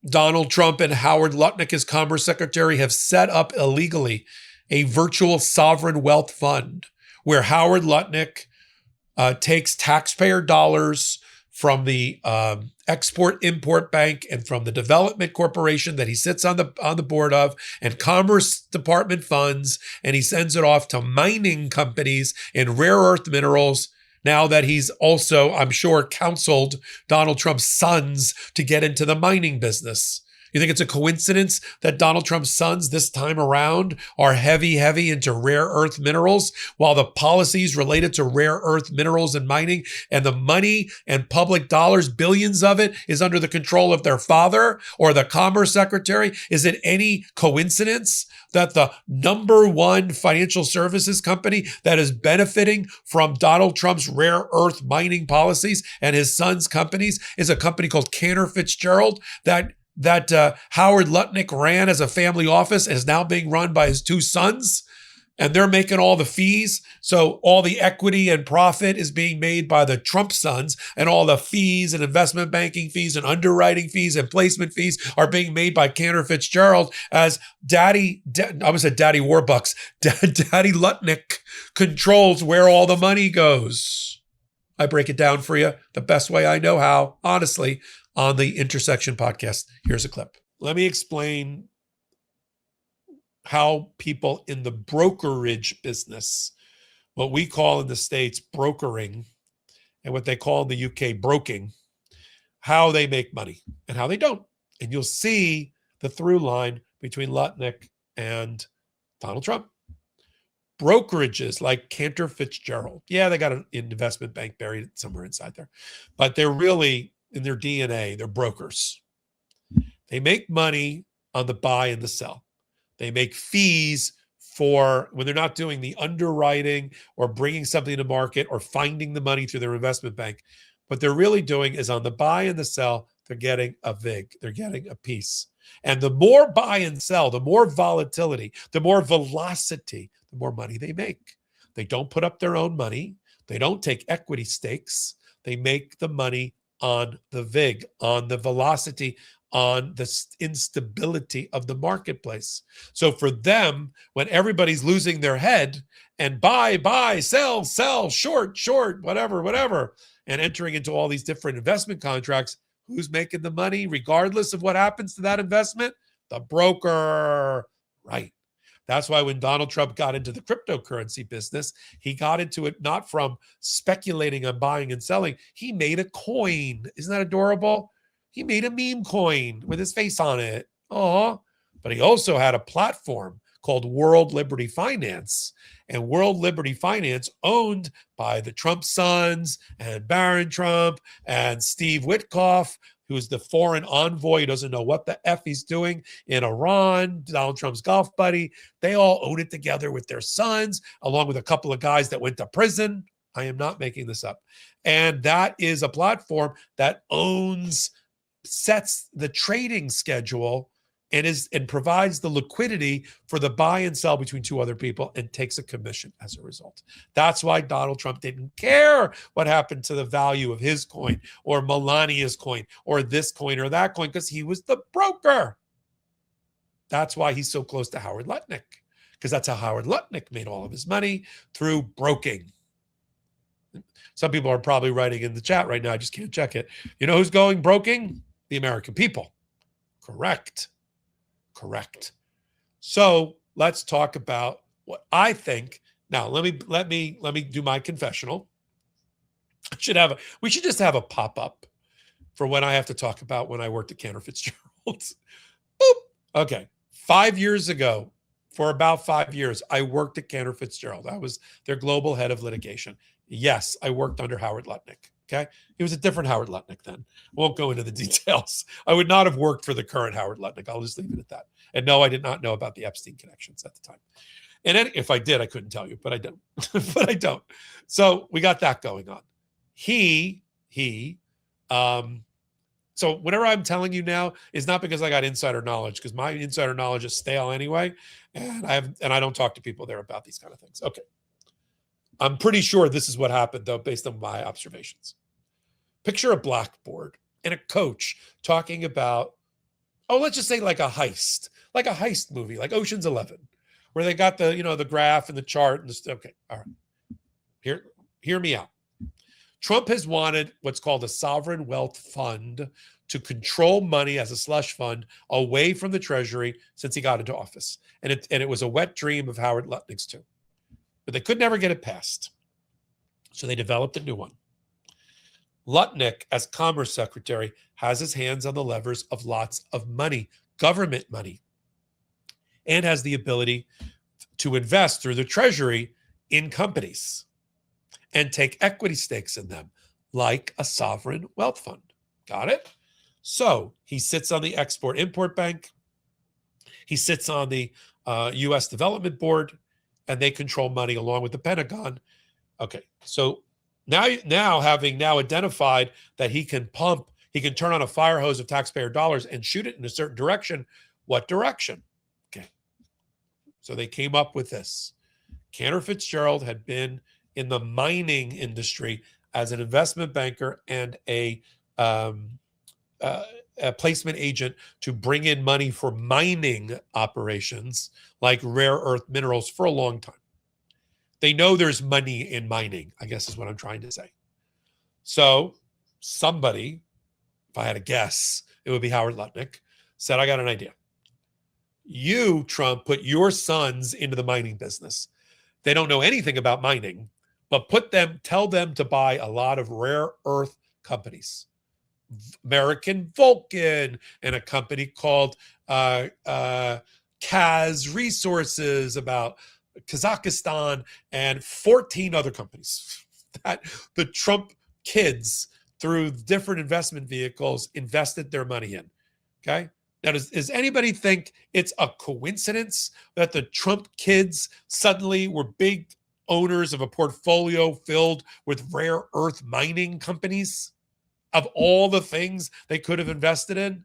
Donald Trump and Howard Lutnick as Commerce Secretary have set up illegally a virtual sovereign wealth fund where Howard Lutnick takes taxpayer dollars from the Export-Import Bank and from the Development Corporation that he sits on the board of, and Commerce Department funds, and he sends it off to mining companies in rare earth minerals. Now that he's also, I'm sure, counseled Donald Trump's sons to get into the mining business. You think it's a coincidence that Donald Trump's sons this time around are heavy into rare earth minerals, while the policies related to rare earth minerals and mining and the money and public dollars, billions of it, is under the control of their father or the Commerce Secretary? Is it any coincidence that the number one financial services company that is benefiting from Donald Trump's rare earth mining policies and his son's companies is a company called Cantor Fitzgerald that Howard Lutnick ran as a family office and is now being run by his two sons, and they're making all the fees. So all the equity and profit is being made by the Trump sons, and all the fees and investment banking fees and underwriting fees and placement fees are being made by Cantor Fitzgerald as I almost said Daddy Warbucks. Daddy Lutnick controls where all the money goes. I break it down for you the best way I know how, honestly, on the Intersection podcast. Here's a clip. Let me explain how people in the brokerage business, what we call in the States brokering, and what they call in the UK broking, how they make money and how they don't. And you'll see the through line between Lutnick and Donald Trump. Brokerages like Cantor Fitzgerald, yeah, they got an investment bank buried somewhere inside there, but they're really, in their DNA, they're brokers. They make money on the buy and the sell. They make fees for when they're not doing the underwriting or bringing something to market or finding the money through their investment bank. What they're really doing is on the buy and the sell, they're getting a VIG. They're getting a piece. And the more buy and sell, the more volatility, the more velocity, the more money they make. They don't put up their own money. They don't take equity stakes. They make the money on the VIG, on the velocity, on the instability of the marketplace. So for them, when everybody's losing their head and buy, sell, short, whatever, and entering into all these different investment contracts, who's making the money regardless of what happens to that investment? The broker, right? That's why when Donald Trump got into the cryptocurrency business, he got into it not from speculating on buying and selling. He made a coin. Isn't that adorable? He made a meme coin with his face on it. Oh, but he also had a platform called World Liberty Finance. And World Liberty Finance, owned by the Trump sons and Barron Trump and Steve Witkoff, who's the foreign envoy who doesn't know what the F he's doing in Iran, Donald Trump's golf buddy. They all own it together with their sons, along with a couple of guys that went to prison. I am not making this up. And that is a platform that sets the trading schedule and provides the liquidity for the buy and sell between two other people and takes a commission as a result. That's why Donald Trump didn't care what happened to the value of his coin or Melania's coin or this coin or that coin, because he was the broker. That's why he's so close to Howard Lutnick, because that's how Howard Lutnick made all of his money, through broking. Some people are probably writing in the chat right now. I just can't check it. You know who's going broking? The American people. Correct. So let's talk about what I think. Now, let me do my confessional. We should just have a pop-up for when I have to talk about when I worked at Cantor Fitzgerald. Boop. Okay. 5 years ago, for about 5 years, I worked at Cantor Fitzgerald. I was their global head of litigation. Yes, I worked under Howard Lutnick. Okay. He was a different Howard Lutnick then. Won't go into the details. I would not have worked for the current Howard Lutnick. I'll just leave it at that. And no, I did not know about the Epstein connections at the time. And if I did, I couldn't tell you, but I don't. But I don't. So we got that going on. So whatever I'm telling you now is not because I got insider knowledge, because my insider knowledge is stale anyway. And I don't talk to people there about these kind of things. Okay. I'm pretty sure this is what happened, though, based on my observations. Picture a blackboard and a coach talking about Oh, let's just say like a heist movie, like Ocean's 11, where they got the, the graph and the chart and the, okay, all right. Hear me out. Trump has wanted what's called a sovereign wealth fund to control money as a slush fund away from the Treasury since he got into office. And it was a wet dream of Howard Lutnick's too. But they could never get it passed. So they developed a new one. Lutnick, as Commerce Secretary, has his hands on the levers of lots of money, government money, and has the ability to invest through the Treasury in companies and take equity stakes in them, like a sovereign wealth fund. Got it? So he sits on the Export-Import Bank. He sits on the U.S. Development Board, and they control money along with the Pentagon. Okay, so now having identified that he can turn on a fire hose of taxpayer dollars and shoot it in a certain direction. What direction? Okay, so they came up with this. Cantor Fitzgerald had been in the mining industry as an investment banker and a placement agent to bring in money for mining operations like rare earth minerals for a long time. They know there's money in mining, I guess is what I'm trying to say. So somebody, if I had a guess, it would be Howard Lutnick, said, I got an idea. You, Trump, put your sons into the mining business. They don't know anything about mining, but tell them to buy a lot of rare earth companies. American Vulcan and a company called Kaz Resources about Kazakhstan and 14 other companies that the Trump kids through different investment vehicles invested their money in. Okay. Now, does anybody think it's a coincidence that the Trump kids suddenly were big owners of a portfolio filled with rare earth mining companies? Of all the things they could have invested in,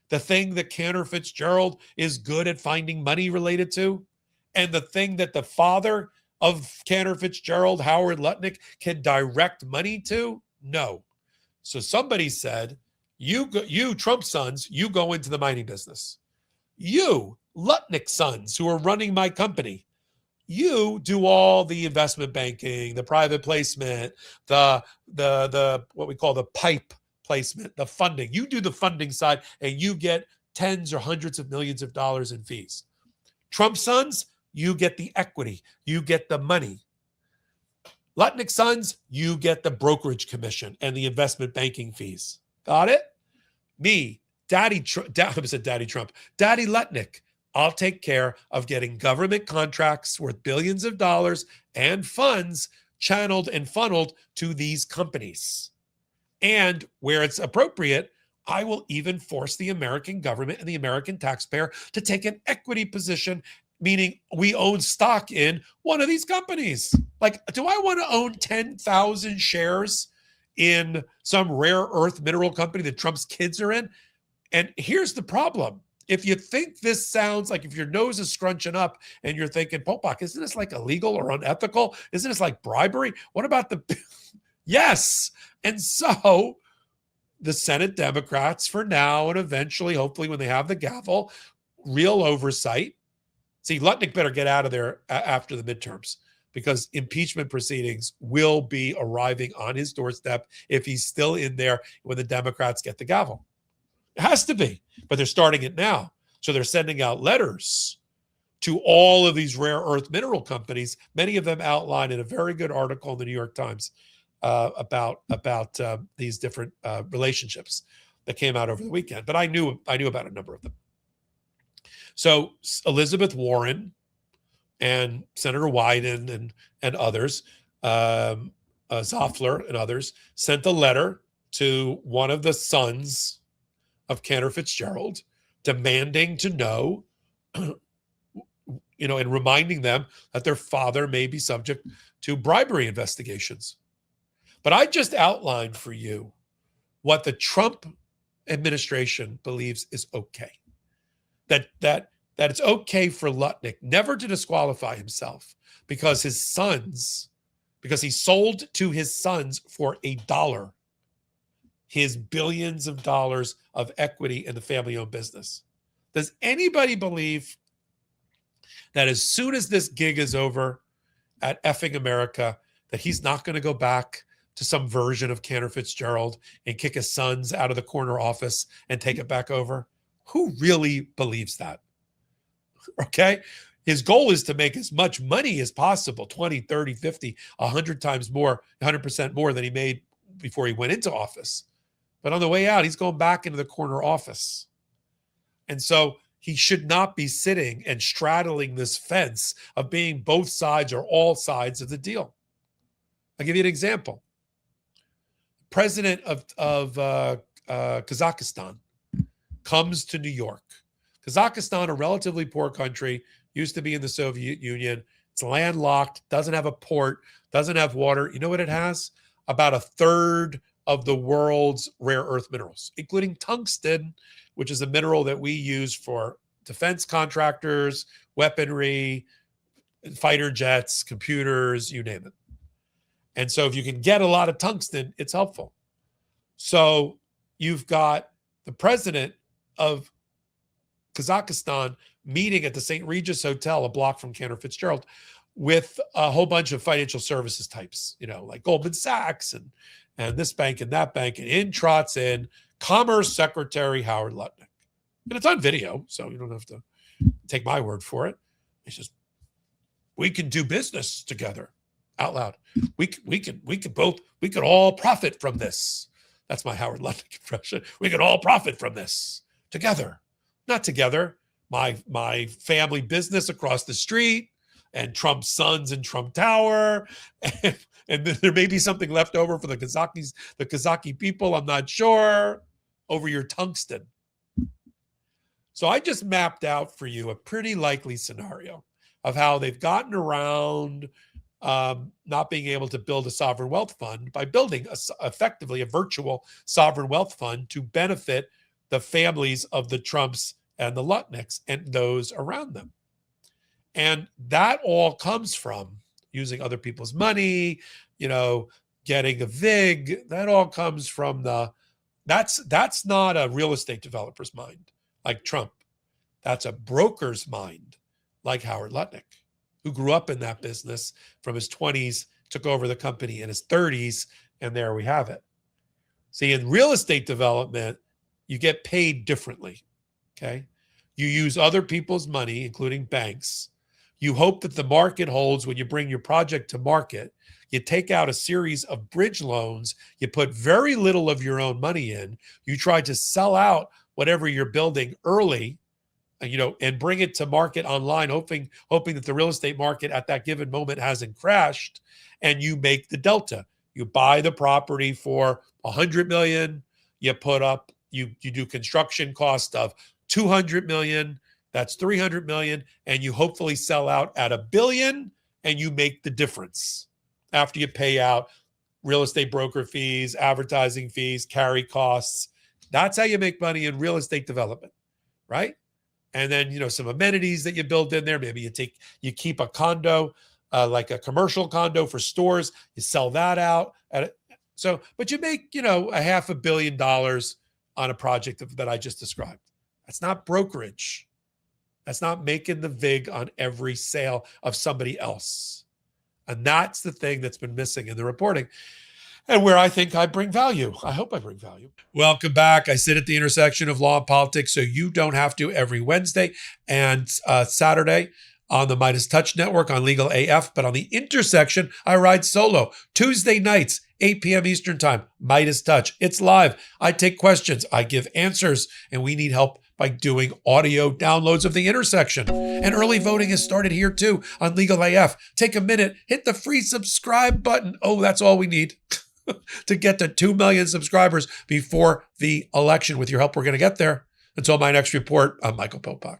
the thing that Cantor Fitzgerald is good at finding money related to, and the thing that the father of Cantor Fitzgerald, Howard Lutnick, can direct money to? No. So somebody said, you Trump sons, you go into the mining business. You Lutnick sons who are running my company, you do all the investment banking, the private placement, the what we call the pipe placement, the funding. You do the funding side and you get tens or hundreds of millions of dollars in fees. Trump sons, you get the equity, you get the money. Lutnick sons, you get the brokerage commission and the investment banking fees. Got it? Me, Daddy Lutnick, I'll take care of getting government contracts worth billions of dollars and funds channeled and funneled to these companies. And where it's appropriate, I will even force the American government and the American taxpayer to take an equity position, meaning we own stock in one of these companies. Like, do I want to own 10,000 shares in some rare earth mineral company that Trump's kids are in? And here's the problem. If you think this sounds like, if your nose is scrunching up and you're thinking, Popok, isn't this like illegal or unethical? Isn't this like bribery? What about the... Yes. And so the Senate Democrats for now, and eventually, hopefully when they have the gavel, real oversight. See, Lutnick better get out of there after the midterms because impeachment proceedings will be arriving on his doorstep if he's still in there when the Democrats get the gavel. It has to be, but they're starting it now. So they're sending out letters to all of these rare earth mineral companies, many of them outlined in a very good article in the New York Times about these different relationships that came out over the weekend. But I knew about a number of them. So Elizabeth Warren and Senator Wyden and others, Zoffler and others, sent a letter to one of the sons of Cantor Fitzgerald, demanding to know, and reminding them that their father may be subject to bribery investigations. But I just outlined for you what the Trump administration believes is okay. That it's okay for Lutnick never to disqualify himself because he sold to his sons for $1. his billions of dollars of equity in the family-owned business. Does anybody believe that as soon as this gig is over at effing America, that he's not going to go back to some version of Cantor Fitzgerald and kick his sons out of the corner office and take it back over? Who really believes that? Okay. His goal is to make as much money as possible, 20, 30, 50, 100 times more, 100% more than he made before he went into office. But on the way out, he's going back into the corner office. And so he should not be sitting and straddling this fence of being both sides or all sides of the deal. I'll give you an example. President of Kazakhstan comes to New York. Kazakhstan, a relatively poor country, used to be in the Soviet Union. It's landlocked, doesn't have a port, doesn't have water. You know what it has? About a third of the world's rare earth minerals, including tungsten, which is a mineral that we use for defense contractors, weaponry, fighter jets, computers, you name it. And so if you can get a lot of tungsten, it's helpful. So you've got the president of Kazakhstan meeting at the St. Regis Hotel, a block from Cantor Fitzgerald, with a whole bunch of financial services types, like Goldman Sachs and this bank and that bank. And in trots in Commerce Secretary Howard Lutnick. And it's on video, so you don't have to take my word for it. He says, we can do business together. Out loud. We could all profit from this. That's my Howard Lutnick impression. We could all profit from this together. Not together. My family business across the street and Trump's sons in Trump Tower. And there may be something left over for the Kazaki people. I'm not sure. Over your tungsten. So I just mapped out for you a pretty likely scenario of how they've gotten around not being able to build a sovereign wealth fund by building effectively a virtual sovereign wealth fund to benefit the families of the Trumps and the Lutnicks and those around them. And that all comes from using other people's money, getting a VIG. That all comes from that's not a real estate developer's mind like Trump. That's a broker's mind like Howard Lutnick, who grew up in that business from his 20s, took over the company in his 30s, and there we have it. See, in real estate development, you get paid differently, okay? You use other people's money, including banks. You hope that the market holds when you bring your project to market. You take out a series of bridge loans. You put very little of your own money in. You try to sell out whatever you're building early, and bring it to market online, hoping that the real estate market at that given moment hasn't crashed, and you make the delta. You buy the property for $100 million. You put up, you do construction cost of $200 million. That's $300 million, and you hopefully sell out at $1 billion, and you make the difference after you pay out real estate broker fees, advertising fees, carry costs. That's how you make money in real estate development, right? And then, some amenities that you build in there. Maybe you keep a condo, like a commercial condo for stores. You sell that out. But you make, $500 million on a project that I just described. That's not brokerage. That's not making the VIG on every sale of somebody else. And that's the thing that's been missing in the reporting. And where I think I bring value. I hope I bring value. Welcome back. I sit at the intersection of law and politics, so you don't have to every Wednesday and Saturday on the Midas Touch Network on Legal AF. But on the intersection, I ride solo. Tuesday nights, 8 p.m. Eastern Time, Midas Touch. It's live. I take questions. I give answers. And we need help by doing audio downloads of the intersection. And early voting has started here too on Legal AF. Take a minute, hit the free subscribe button. Oh, that's all we need. To get to 2 million subscribers before the election. With your help, we're going to get there. Until my next report, I'm Michael Popok.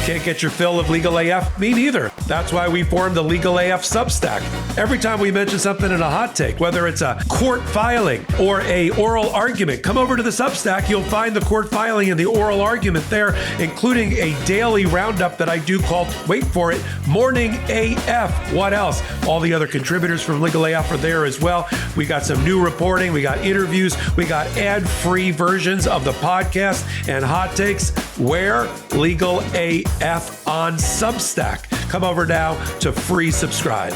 Can't get your fill of Legal AF? Me neither. That's why we formed the Legal AF Substack. Every time we mention something in a hot take, whether it's a court filing or a oral argument, come over to the Substack. You'll find the court filing and the oral argument there, including a daily roundup that I do called, wait for it, Morning AF. What else? All the other contributors from Legal AF are there as well. We got some new reporting. We got interviews. We got ad-free versions of the podcast and hot takes. Where? Legal AF on Substack. Come over now to free subscribe.